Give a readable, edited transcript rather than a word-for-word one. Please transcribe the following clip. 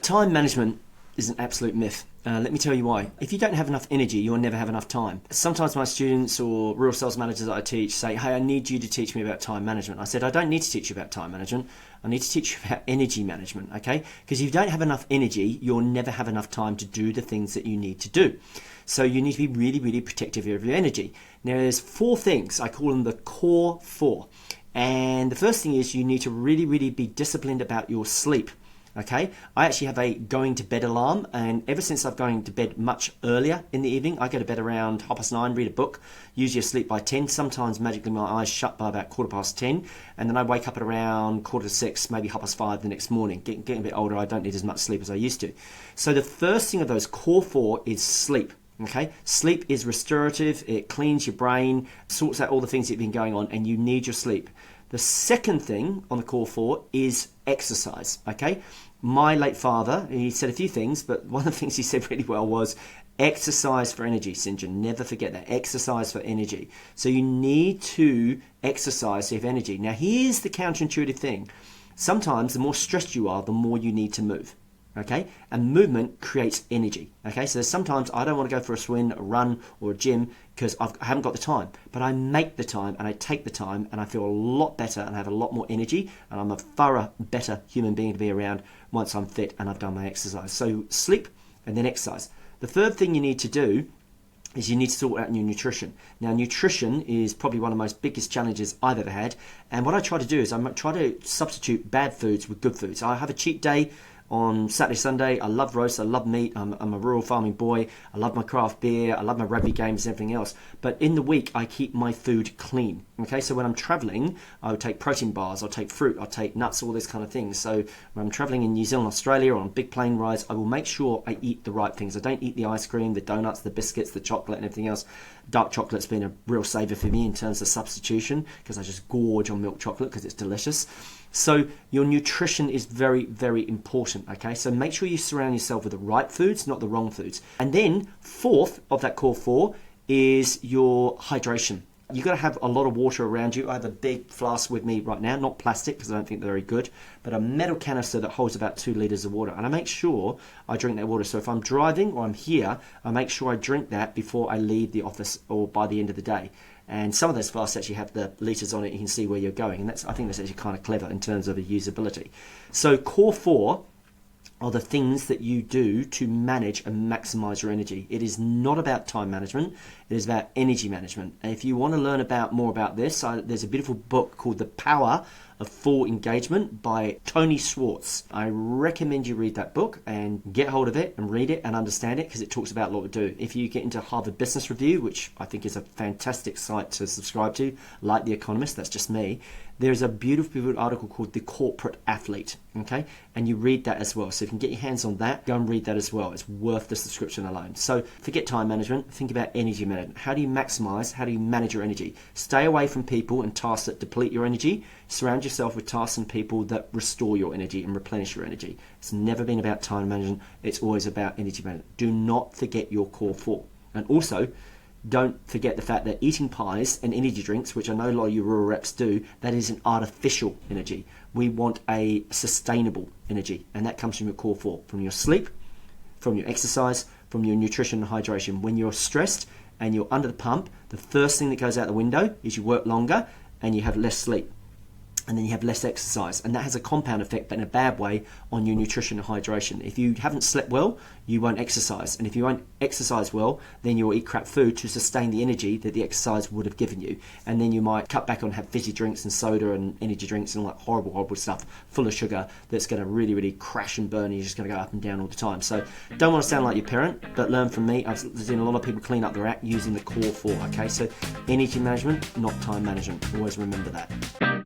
Time management is an absolute myth. Let me tell you why. If you don't have enough energy, you'll never have enough time. Sometimes my students or real sales managers that I teach say, hey, I need you to teach me about time management. I said, I don't need to teach you about time management. I need to teach you about energy management, okay? Because if you don't have enough energy, you'll never have enough time to do the things that you need to do. So you need to be really, really protective of your energy. Now, there's 4 things. I call them the core 4. And the first thing is you need to really, really be disciplined about your sleep. Okay, I actually have a going to bed alarm, and ever since I've going to bed much earlier in the evening, I go to bed around 9:30, read a book, usually asleep by 10, sometimes magically my eyes shut by about 10:15, and then I wake up at around 5:45, maybe 5:30 the next morning. Getting a bit older, I don't need as much sleep as I used to. So the first thing of those core 4 is sleep. Okay, sleep is restorative, it cleans your brain, sorts out all the things that have been going on, and you need your sleep. The second thing on the core 4 is exercise, okay? My late father, he said a few things, but one of the things he said really well was exercise for energy, St. John. Never forget that, exercise for energy. So you need to exercise to have energy. Now, here's the counterintuitive thing. Sometimes the more stressed you are, the more you need to move. Okay, and movement creates energy. Okay, so sometimes I don't want to go for a swim, a run, or a gym because I haven't got the time, but I make the time and I take the time and I feel a lot better and I have a lot more energy and I'm a thorough, better human being to be around once I'm fit and I've done my exercise. So sleep and then exercise. The third thing you need to do is you need to sort out your nutrition. Now, nutrition is probably one of the most biggest challenges I've ever had, and what I try to do is I try to substitute bad foods with good foods. I have a cheat day on Saturday, Sunday. I love roast, I love meat, I'm a rural farming boy, I love my craft beer, I love my rugby games and everything else. But in the week, I keep my food clean. Okay, so when I'm traveling, I would take protein bars, I'll take fruit, I'll take nuts, all this kind of things. So when I'm traveling in New Zealand, Australia, or on big plane rides, I will make sure I eat the right things. I don't eat the ice cream, the donuts, the biscuits, the chocolate and everything else. Dark chocolate's been a real saver for me in terms of substitution because I just gorge on milk chocolate because it's delicious. So your nutrition is very, very important, okay? So make sure you surround yourself with the right foods, not the wrong foods. And then fourth of that core 4 is your hydration. You've got to have a lot of water around you. I have a big flask with me right now, not plastic because I don't think they're very good, but a metal canister that holds about 2 litres of water. And I make sure I drink that water. So if I'm driving or I'm here, I make sure I drink that before I leave the office or by the end of the day. And some of those flasks actually have the litres on it. You can see where you're going. And I think that's actually kind of clever in terms of the usability. So core 4 are the things that you do to manage and maximize your energy. It is not about time management. It is about energy management. And if you want to learn more about this, there's a beautiful book called The Power of Full Engagement by Tony Schwartz. I recommend you read that book and get hold of it and read it and understand it because it talks about what to do. If you get into Harvard Business Review, which I think is a fantastic site to subscribe to, like The Economist, that's just me, there's a beautiful article called The Corporate Athlete, okay? And you read that as well. So if you can get your hands on that, go and read that as well. It's worth the subscription alone. So forget time management, think about energy management. How do you maximize, how do you manage your energy? Stay away from people and tasks that deplete your energy. Surround yourself with tasks and people that restore your energy and replenish your energy. It's never been about time management. It's always about energy management. Do not forget your core 4. And also, don't forget the fact that eating pies and energy drinks, which I know a lot of you rural reps do, that is an artificial energy. We want a sustainable energy, and that comes from your core 4, from your sleep, from your exercise, from your nutrition and hydration. When you're stressed and you're under the pump, the first thing that goes out the window is you work longer and you have less sleep. And then you have less exercise, and that has a compound effect, but in a bad way, on your nutrition and hydration. If you haven't slept well, you won't exercise, and if you won't exercise well, then you'll eat crap food to sustain the energy that the exercise would have given you, and then you might cut back on have fizzy drinks and soda and energy drinks and all that horrible stuff full of sugar that's going to really, really crash and burn, and you're just going to go up and down all the time. So don't want to sound like your parent, but learn from me. I've seen a lot of people clean up their act using the core 4, okay? So energy management, not time management. Always remember that.